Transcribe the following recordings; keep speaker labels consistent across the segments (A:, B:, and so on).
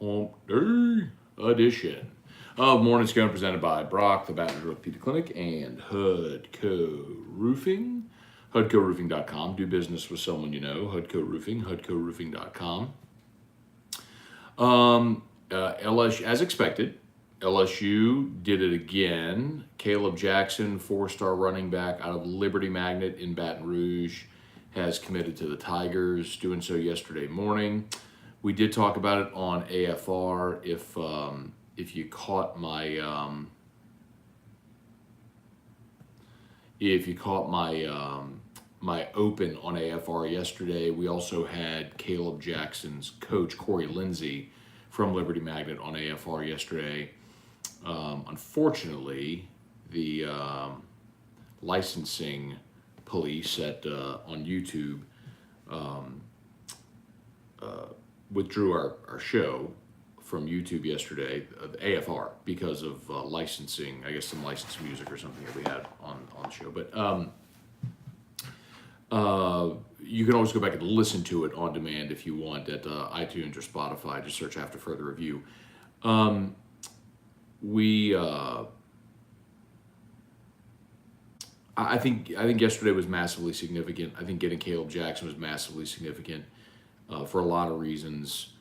A: Hump Day edition of Morning Scone presented by Brock, the Baton Rouge Orthopedic Clinic, and Hudco Roofing. HudcoRoofing.com. Do business with someone you know. Hudco Roofing, HudcoRoofing.com. LSU, as expected, LSU did it again. Kaleb Jackson, 4-star running back out of Liberty Magnet in Baton Rouge, has committed to the Tigers, doing so yesterday morning. We did talk about it on AFR. If you caught my my open on AFR yesterday, we also had Kaleb Jackson's coach Corey Lindsey from Liberty Magnet on AFR yesterday. Unfortunately, the licensing police on YouTube withdrew our show from YouTube yesterday, AFR, because of licensing, I guess some licensed music or something that we had on the show. But you can always go back and listen to it on demand if you want at iTunes or Spotify. Just search after further review. I think yesterday was massively significant. I think getting Kaleb Jackson was massively significant for a lot of reasons.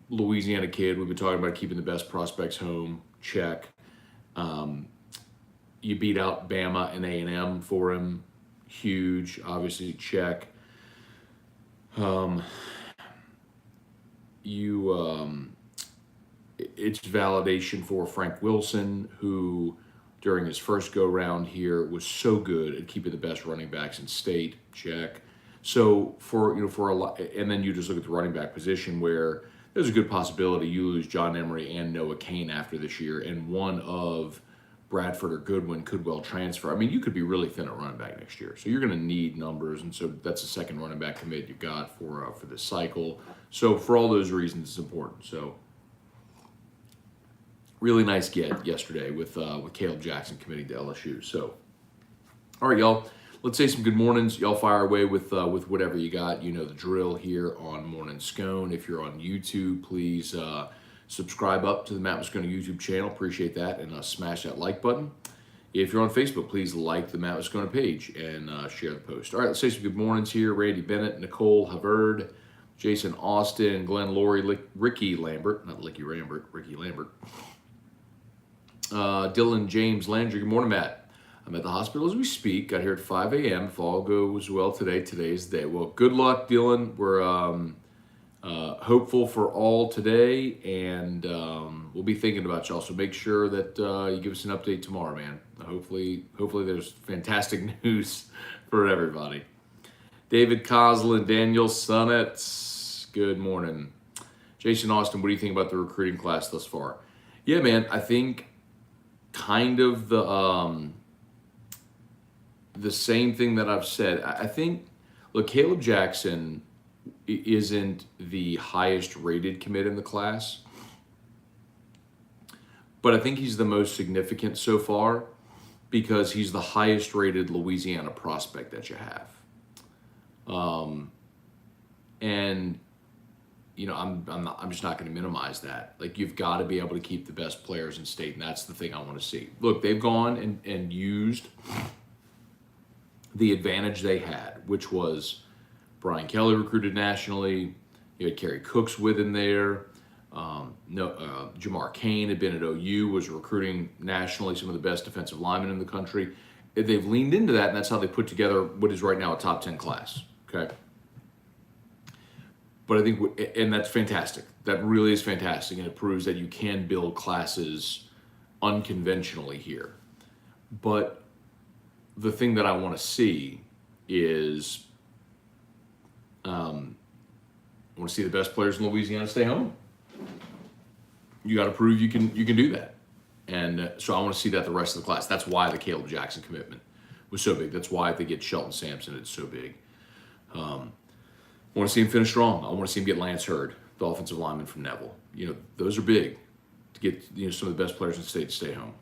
A: Louisiana kid, we've been talking about keeping the best prospects home. Check. You beat out Bama and A&M for him. Huge, obviously. Check. It's validation for Frank Wilson, who during his first go-round here was so good at keeping the best running backs in state. Check. So for a lot, and then you just look at the running back position where there's a good possibility you lose John Emery and Noah Kane after this year, and one of Bradford or Goodwin could well transfer. I mean, you could be really thin at running back next year, so you're going to need numbers, and so that's the second running back commit you've got for this cycle. So for all those reasons, it's important. So really nice get yesterday with Kaleb Jackson committing to LSU. So all right, y'all. Let's say some good mornings. Y'all fire away with whatever you got. You know the drill here on Morning Scone. If you're on YouTube, please subscribe up to the Matt Moscone YouTube channel. Appreciate that. And smash that like button. If you're on Facebook, please like the Matt Moscone page and share the post. All right, let's say some good mornings here. Randy Bennett, Nicole Havard, Jason Austin, Glenn Laurie, Ricky Lambert. Not Licky Rambert, Ricky Lambert. Dylan James Landry. Good morning, Matt. I'm at the hospital as we speak. Got here at 5 a.m. If all goes well today, today's the day. Well, good luck, Dylan. We're hopeful for all today, and we'll be thinking about y'all. So make sure that you give us an update tomorrow, man. Hopefully there's fantastic news for everybody. David Coslin, Daniel Sunnets. Good morning. Jason Austin, what do you think about the recruiting class thus far? Yeah, man, I think kind of the same thing that I've said. I think, look, Kaleb Jackson isn't the highest rated commit in the class, but I think he's the most significant so far because he's the highest rated Louisiana prospect that you have. And I'm just not going to minimize that. Like, you've got to be able to keep the best players in state, and that's the thing I want to see. Look, they've gone and used the advantage they had, which was Brian Kelly recruited nationally. You had Kerry Cooks with him there. Jamar Cain had been at OU, was recruiting nationally some of the best defensive linemen in the country. They've leaned into that, and that's how they put together what is right now a top 10 class. Okay. But I think, and that's fantastic. That really is fantastic, and it proves that you can build classes unconventionally here. But the thing that I want to see is I want to see the best players in Louisiana stay home. You got to prove you can do that. And so I want to see that the rest of the class. That's why the Kaleb Jackson commitment was so big. That's why if they get Shelton Sampson, it's so big. I want to see him finish strong. I want to see him get Lance Hurd, the offensive lineman from Neville. Those are big to get some of the best players in the state to stay home.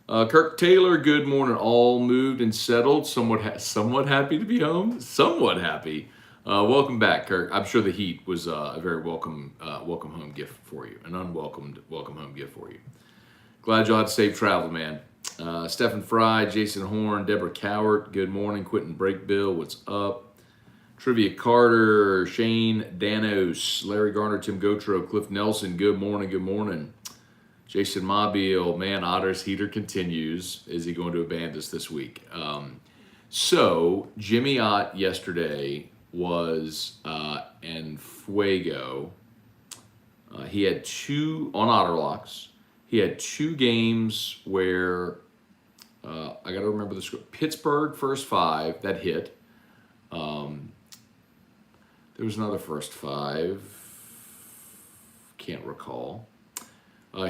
A: Kirk Taylor, good morning. All moved and settled. Somewhat happy to be home. Somewhat happy. Welcome back, Kirk. I'm sure the heat was a very welcome home gift for you, an unwelcomed welcome home gift for you. Glad y'all had safe travel, man. Stephen Fry, Jason Horn, Deborah Cowart, good morning. Quentin Breakbill, what's up? Trivia Carter, Shane Danos, Larry Garner, Tim Gotro, Cliff Nelson, good morning, good morning. Jason Mobile, man, Otter's heater continues. Is he going to abandon us this week? So Jimmy Ott yesterday was en fuego. He had two on Otterlocks. He had two games where I got to remember the score. Pittsburgh first five that hit. There was another first five. Can't recall.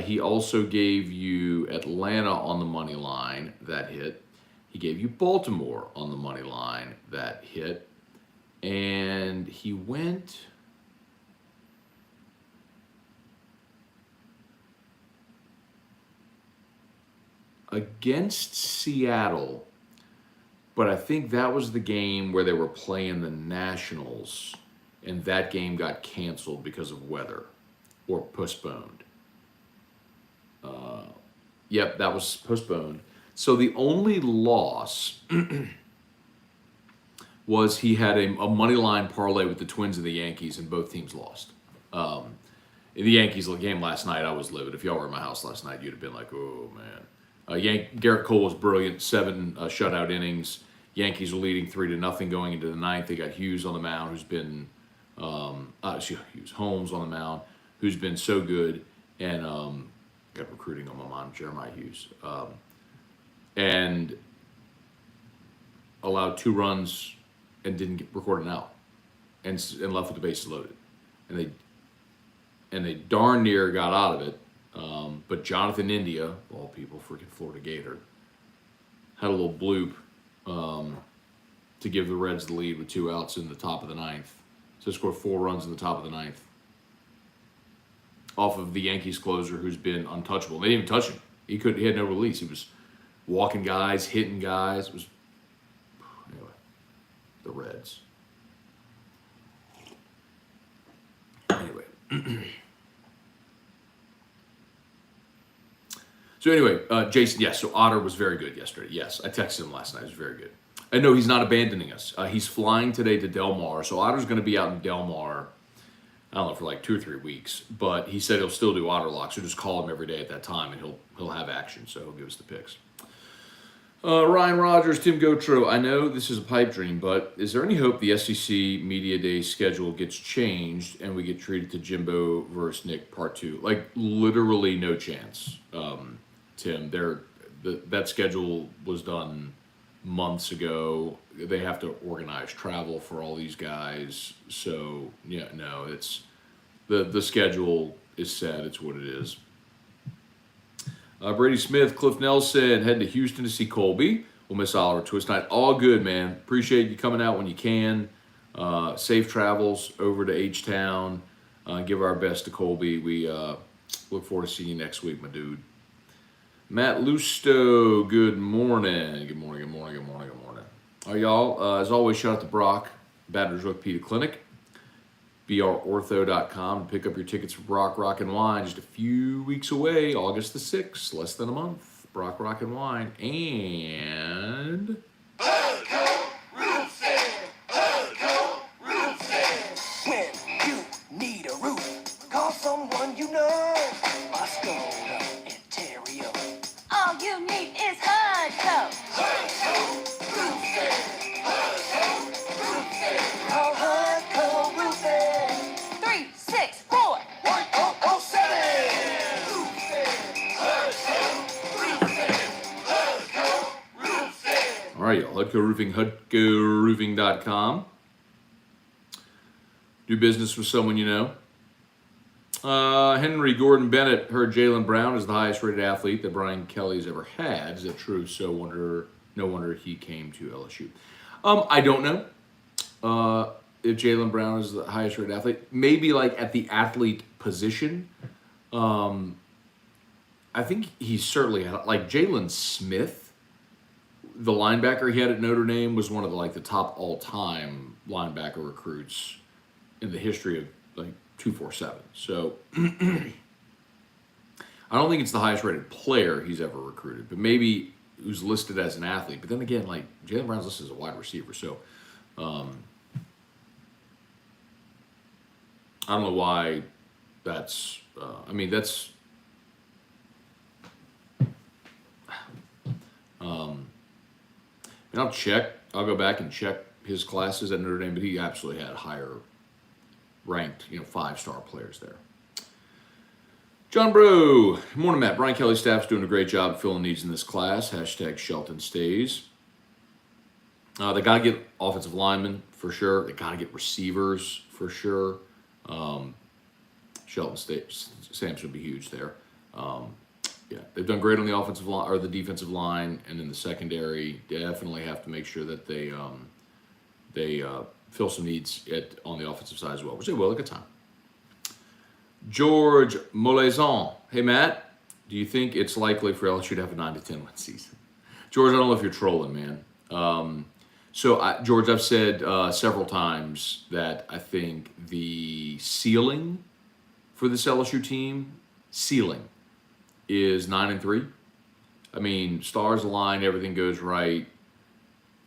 A: He also gave you Atlanta on the money line that hit. He gave you Baltimore on the money line that hit. And he went against Seattle, but I think that was the game where they were playing the Nationals, and that game got canceled because of weather or postponed. Yep, that was postponed. So the only loss was he had a money line parlay with the Twins and the Yankees, and both teams lost. In the Yankees game last night, I was livid. If y'all were at my house last night, you'd have been like, oh, man. Garrett Cole was brilliant, 7 shutout innings. Yankees were leading 3-0 going into the ninth. They got Hughes on the mound, who's been Holmes on the mound, who's been so good, and got recruiting on my mind, Jeremiah Hughes, and allowed 2 runs and didn't record an out, and left with the bases loaded, and they darn near got out of it. But Jonathan India, of all people, freaking Florida Gator, had a little bloop to give the Reds the lead with 2 outs in the top of the ninth. So they scored 4 runs in the top of the ninth off of the Yankees closer, who's been untouchable. They didn't even touch him. He had no release. He was walking guys, hitting guys. It was anyway, the Reds. Anyway. So anyway, Jason, yes, so Otter was very good yesterday. Yes, I texted him last night. It was very good. And no, he's not abandoning us. He's flying today to Del Mar. So Otter's going to be out in Del Mar, I don't know, for like 2 or 3 weeks. But he said he'll still do Otter Lock. So just call him every day at that time, and he'll have action. So he'll give us the picks. Ryan Rogers, Tim Gotro, I know this is a pipe dream, but is there any hope the SEC Media Day schedule gets changed and we get treated to Jimbo versus Nick Part 2? Like, literally no chance, Tim. That schedule was done months ago. They have to organize travel for all these guys. So, yeah, no, it's the schedule is set. It's what it is. Brady Smith, Cliff Nelson, heading to Houston to see Colby. We'll miss Oliver Twist night. All good, man. Appreciate you coming out when you can. Safe travels over to H-Town. Give our best to Colby. We look forward to seeing you next week, my dude. Matt Lusto, good morning. Good morning, good morning, good morning, good morning. All right, y'all. As always, shout out to Brock, Baton Rouge Orthopedic Clinic. brortho.com to pick up your tickets for Brock Rock and Wine. Just a few weeks away, August the 6th, less than a month. Brock Rock and Wine. And
B: when you need a roof, call someone you know. Scone, Ontario.
C: All you need is HUD
B: Call HUD Roofing.
C: 364.
B: 1007.
A: all right, y'all. Hudco Roofing, HudcoRoofing.com. Do business with someone you know. Henry Gordon Bennett heard Jaylen Brown is the highest rated athlete that Brian Kelly's ever had. Is that true? So no wonder he came to LSU. I don't know if Jaylen Brown is the highest rated athlete. Maybe like at the athlete position. I think he's certainly like Jalen Smith, the linebacker he had at Notre Dame, was one of the top all-time linebacker recruits in the history of like 247. So I don't think it's the highest rated player he's ever recruited, but maybe who's listed as an athlete. But then again, like Jalen Brown's listed as a wide receiver, so I don't know why that's. I mean, that's. And I'll check. I'll go back and check his classes at Notre Dame, but he absolutely had higher ranked, 5-star players there. John Bro, good morning, Matt. Brian Kelly's staff's doing a great job filling needs in this class. Hashtag Shelton stays. They got to get offensive linemen for sure. They got to get receivers for sure. Shelton Sam's would be huge there. Yeah, they've done great on the offensive line or the defensive line, and in the secondary, definitely have to make sure that they fill some needs on the offensive side as well, which they will at a good time. George Molaison, hey Matt, do you think it's likely for LSU to have a 9-10 win season? George, I don't know if you're trolling, man. George, I've said several times that I think the ceiling for this LSU team, is 9-3. I mean, stars align, everything goes right.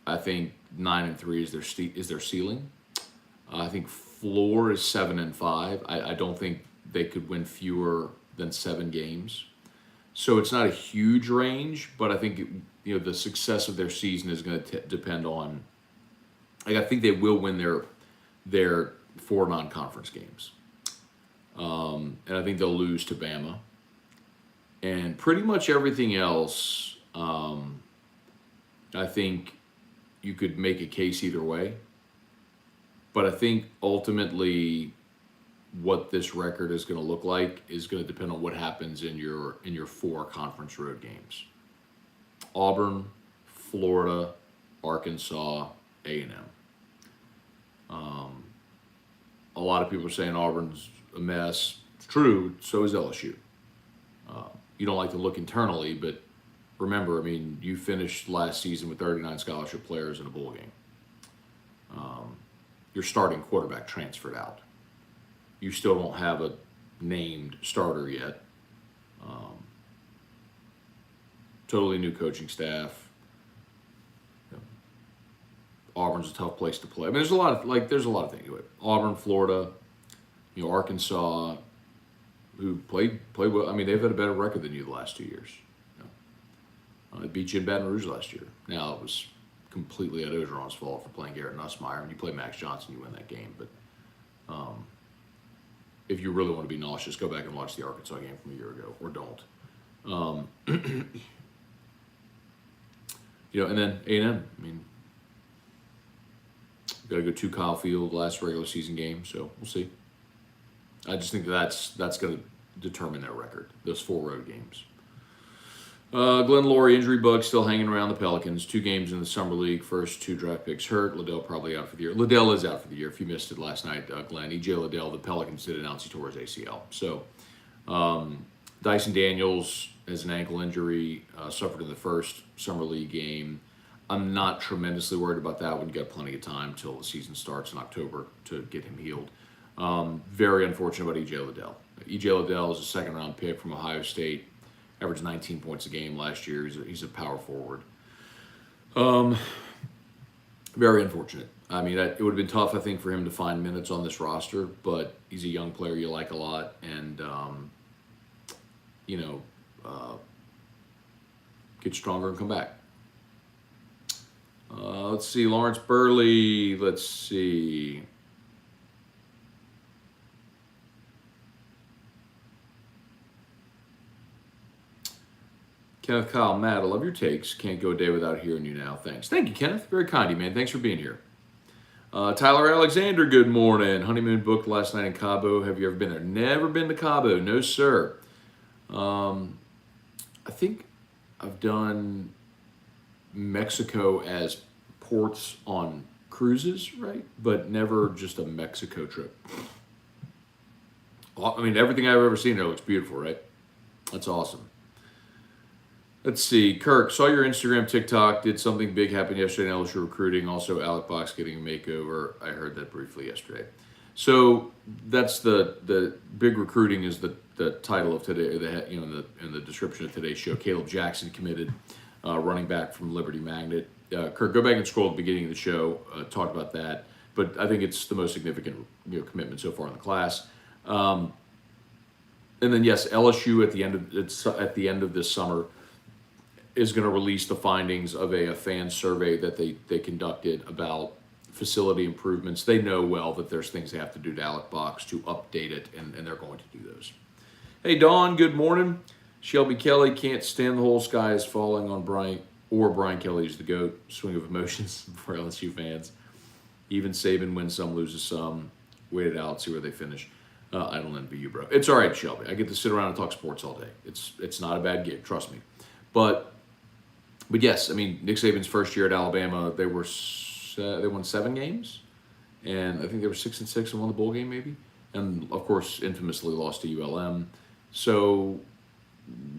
A: I think 9-3 is their ceiling. I think floor is 7-5. I don't think they could win fewer than 7 games. So it's not a huge range, but I think the success of their season is going to depend on. I think they will win their 4 non-conference games, and I think they'll lose to Bama. And pretty much everything else, I think you could make a case either way. But I think ultimately what this record is going to look like is going to depend on what happens in your 4 conference road games. Auburn, Florida, Arkansas, A&M. A lot of people are saying Auburn's a mess. It's true, so is LSU. You don't like to look internally, but remember, I mean, you finished last season with 39 scholarship players in a bowl game. Your starting quarterback transferred out. You still don't have a named starter yet. Totally new coaching staff. Auburn's a tough place to play. I mean, there's a lot of things. Auburn, Florida, Arkansas, who played well. I mean, they've had a better record than you the last 2 years. They beat you in Baton Rouge last year. Now, it was completely Ed Ogeron's fault for playing Garrett Nussmeier. When you play Max Johnson, you win that game. But if you really want to be nauseous, go back and watch the Arkansas game from a year ago, or don't. And then A&M. I mean, got to go to Kyle Field last regular season game, so we'll see. I just think that's going to determine their record, those 4 road games. Glenn Laurie, injury bug still hanging around the Pelicans. 2 games in the summer league, first 2 draft picks hurt. Liddell probably out for the year. Liddell is out for the year. If you missed it last night, Glenn, E.J. Liddell, the Pelicans did announce he tore his ACL. So Dyson Daniels has an ankle injury, suffered in the first summer league game. I'm not tremendously worried about that one. You got plenty of time till the season starts in October to get him healed. Very unfortunate about E.J. Liddell. E.J. Liddell is a second-round pick from Ohio State. Averaged 19 points a game last year. He's a power forward. Very unfortunate. I mean, it would have been tough, I think, for him to find minutes on this roster, but he's a young player you like a lot, and, get stronger and come back. Let's see, Lawrence Burley. Let's see. Kenneth Kyle, Matt, I love your takes. Can't go a day without hearing you now. Thanks. Thank you, Kenneth. Very kind of you, man. Thanks for being here. Tyler Alexander, good morning. Honeymoon booked last night in Cabo. Have you ever been there? Never been to Cabo. No, sir. I think I've done Mexico as ports on cruises, right? But never just a Mexico trip. I mean, everything I've ever seen there looks beautiful, right? That's awesome. Let's see. Kirk, saw your Instagram, TikTok. Did something big happen yesterday in LSU recruiting? Also, Alec Box getting a makeover. I heard that briefly yesterday. So that's the big recruiting is the title of today. In the description of today's show. Kaleb Jackson committed, running back from Liberty Magnet. Kirk, go back and scroll at the beginning of the show. Talk about that. But I think it's the most significant commitment so far in the class. And then yes, LSU at the end of this summer is going to release the findings of a fan survey that they conducted about facility improvements. They know well that there's things they have to do to Alec Box to update it, and they're going to do those. Hey, Dawn, good morning. Shelby Kelly can't stand the whole sky is falling on Brian Kelly's the GOAT. Swing of emotions for LSU fans. Even Saban wins some, loses some. Wait it out, see where they finish. I don't envy you, bro. It's all right, Shelby. I get to sit around and talk sports all day. It's not a bad gig, trust me. But yes, I mean, Nick Saban's first year at Alabama, they won 7 games, and I think they were 6-6 and won the bowl game maybe, and of course infamously lost to ULM. So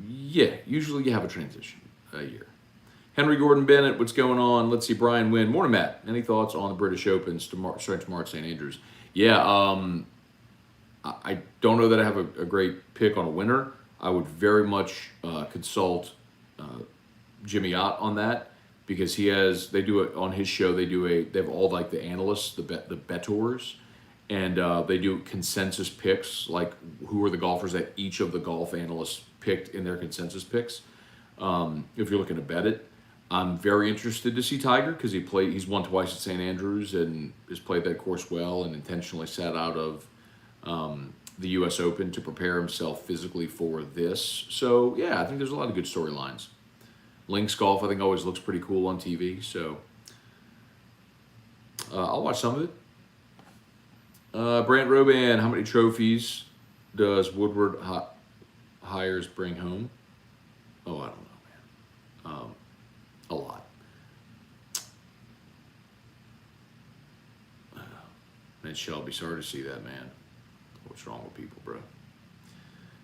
A: yeah, usually you have a transition year. Henry Gordon Bennett, what's going on? Let's see, Brian Wynn. Morning, Matt. Any thoughts on the British Open starting tomorrow at St. Andrews? Yeah, I don't know that I have a great pick on a winner. I would very much consult Jimmy Ott on that, because they do it on his show. They have all like the analysts, the bettors, and they do consensus picks, like who are the golfers that each of the golf analysts picked in their consensus picks. If you're looking to bet it, I'm very interested to see Tiger, because he's won twice at St. Andrews and has played that course well and intentionally sat out of the U.S. Open to prepare himself physically for this. So yeah, I think there's a lot of good storylines. Links golf, I think, always looks pretty cool on TV, so I'll watch some of it. Brant Roban, how many trophies does Woodward Hires bring home? Oh, I don't know, man. A lot. Man, Shelby, sorry to see that, man. What's wrong with people, bro?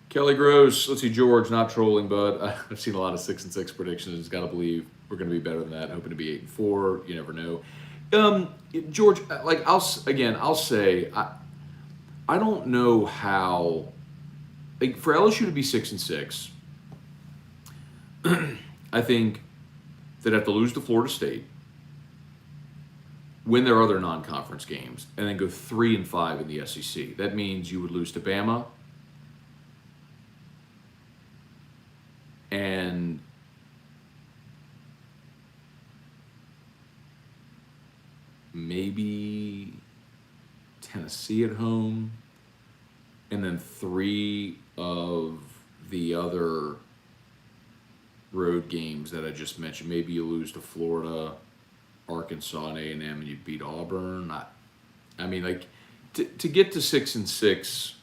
A: Kelly Gross, let's see, George, not trolling, but I've seen a lot of 6-6 predictions. Got to believe we're going to be better than that. Hoping to be 8-4. You never know. George, like I'll say, I don't know how, like, for LSU to be 6-6. I think they'd have to lose to Florida State, win their other non-conference games, and then go 3-5 in the SEC. That means you would lose to Bama, and maybe Tennessee at home, and then 3 of the other road games that I just mentioned. Maybe you lose to Florida, Arkansas, and A&M, and you beat Auburn. I mean, like, to get to 6-6,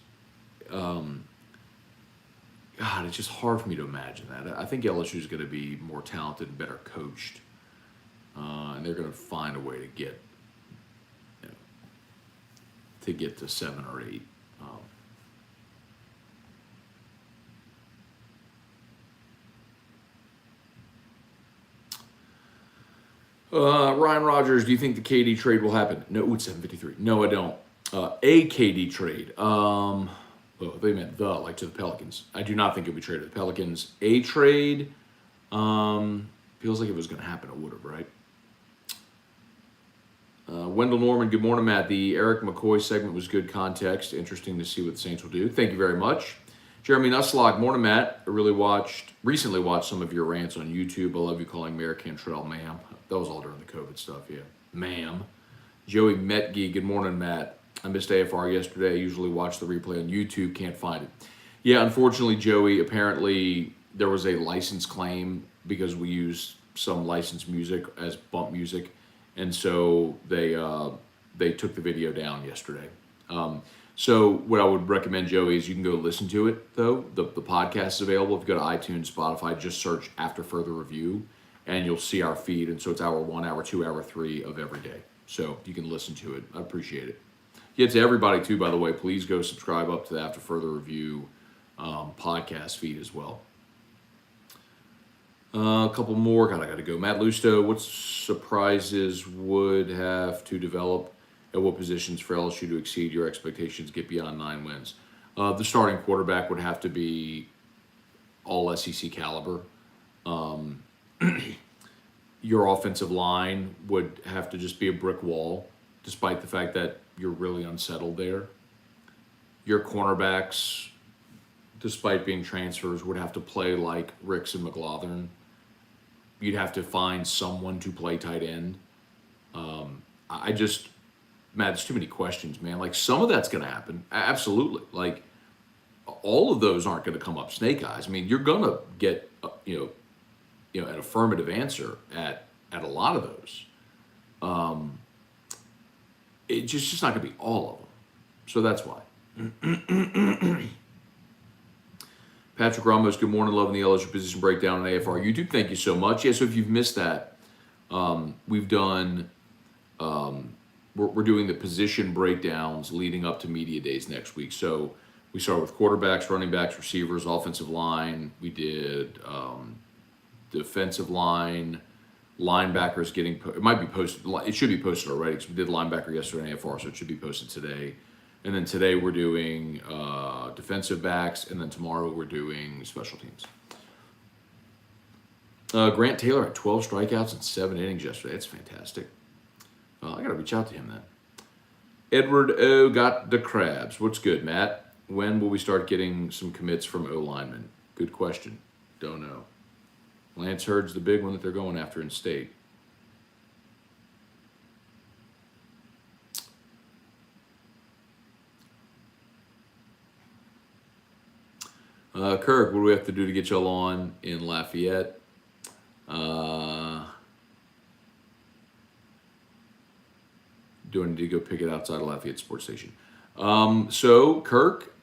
A: God, it's just hard for me to imagine that. I think LSU is going to be more talented and better coached, and they're going to find a way to get to 7 or 8. Ryan Rogers, do you think the KD trade will happen? No, it's 7:53. No, I don't. A KD trade. They meant like to the Pelicans. I do not think it'll be traded to the Pelicans. A trade, feels like if it was going to happen, it would have, right? Wendell Norman, good morning, Matt. The Eric McCoy segment was good context. Interesting to see what the Saints will do. Thank you very much. Jeremy Nusslock, morning, Matt. I recently watched some of your rants on YouTube. I love you calling Mayor Cantrell ma'am. That was all during the COVID stuff, yeah. Ma'am. Joey Metge, good morning, Matt. I missed AFR yesterday. I usually watch the replay on YouTube. Can't find it. Yeah, unfortunately, Joey, apparently there was a license claim because we used some licensed music as bump music. And so they took the video down yesterday. So what I would recommend, Joey, is you can go listen to it, though. The podcast is available. If you go to iTunes, Spotify, just search After Further Review, and you'll see our feed. And so it's hour 1, hour 2, hour 3 of every day. So you can listen to it. I appreciate it. Yeah, to everybody, too, by the way, please go subscribe up to the After Further Review podcast feed as well. A couple more. God, I got to go. Matt Lusto, what surprises would have to develop at what positions for LSU to exceed your expectations, get beyond 9 wins? The starting quarterback would have to be all SEC caliber. Your offensive line would have to just be a brick wall, despite the fact that you're really unsettled there. Your cornerbacks, despite being transfers, would have to play like Ricks and McLaughlin. You'd have to find someone to play tight end. Matt, there's too many questions, man. Like, some of that's going to happen. Absolutely. Like, all of those aren't going to come up snake eyes. I mean, you're going to get, an affirmative answer at a lot of those. It's just not going to be all of them. So that's why. Patrick Ramos, good morning. Loving the LSU position breakdown on AFR YouTube. Thank you so much. Yeah, so if you've missed that, we've done, we're doing the position breakdowns leading up to media days next week. So we start with quarterbacks, running backs, receivers, offensive line. We did defensive line, linebackers getting, it might be posted, it should be posted already because we did linebacker yesterday in AFR, so it should be posted today. And then today we're doing defensive backs, and then tomorrow we're doing special teams. Grant Taylor had 12 strikeouts in 7 innings yesterday. That's fantastic. I got to reach out to him then. Edward O. got the crabs. What's good, Matt? When will we start getting some commits from O linemen? Good question. Don't know. Lance Hurd's the big one that they're going after in state. Kirk, what do we have to do to get y'all on in Lafayette? Do I need to go pick it outside of Lafayette Sports Station? So, Kirk,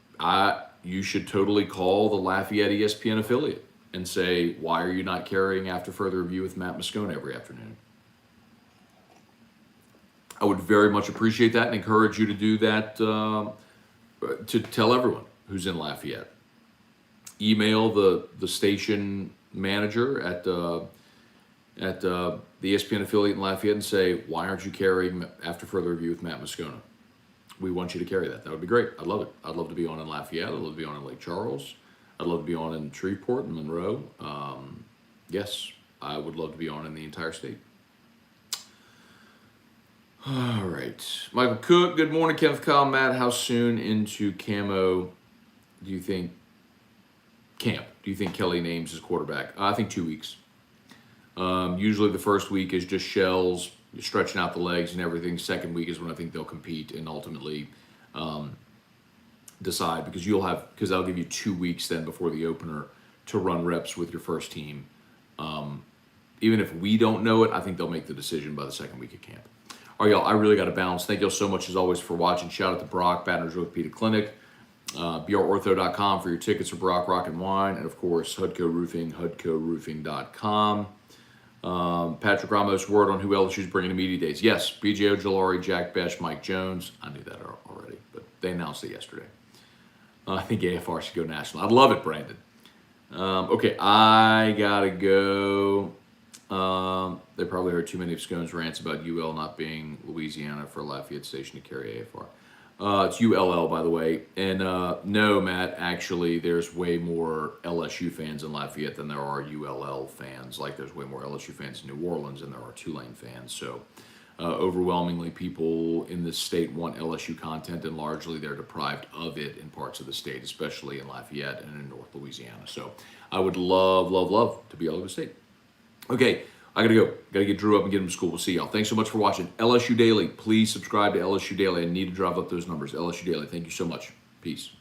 A: you should totally call the Lafayette ESPN affiliate and say, why are you not carrying After Further Review with Matt Scone every afternoon? I would very much appreciate that and encourage you to do that, to tell everyone who's in Lafayette. Email the station manager at the ESPN affiliate in Lafayette and say, why aren't you carrying After Further Review with Matt Moscona? We want you to carry that. That would be great. I'd love it. I'd love to be on in Lafayette. I'd love to be on in Lake Charles. I'd love to be on in Shreveport and Monroe. Yes, I would love to be on in the entire state. All right. Michael Cook, good morning. Kenneth Kyle, Matt, how soon into camo do you think Kelly names his quarterback? I think 2 weeks. Usually the first week is just shells, stretching out the legs and everything. Second week is when I think they'll compete and ultimately decide, because they'll give you 2 weeks then before the opener to run reps with your first team. Even if we don't know it, I think they'll make the decision by the second week of camp. All right, y'all, I really got to bounce. Thank y'all so much as always for watching. Shout out to Brock, Baton Rouge Orthopedic Clinic. BROrtho.com for your tickets for Brock Rock and Wine, and of course Hudco Roofing, HudcoRoofing.com. Patrick Ramos, word on who LSU's bringing to media days. Yes, BJ Ojolari, Jack Besh, Mike Jones. I knew that already, but they announced it yesterday. I think AFR should go national. I'd love it, Brandon. Okay, I gotta go. They probably heard too many of Scone's rants about UL not being Louisiana for Lafayette Station to carry AFR. It's ULL, by the way. And no, Matt, actually, there's way more LSU fans in Lafayette than there are ULL fans. Like, there's way more LSU fans in New Orleans than there are Tulane fans. So, overwhelmingly, people in this state want LSU content, and largely they're deprived of it in parts of the state, especially in Lafayette and in North Louisiana. So, I would love, love, love to be all over the state. Okay. I gotta go. Gotta get Drew up and get him to school. We'll see y'all. Thanks so much for watching. LSU Daily. Please subscribe to LSU Daily. I need to drive up those numbers. LSU Daily. Thank you so much. Peace.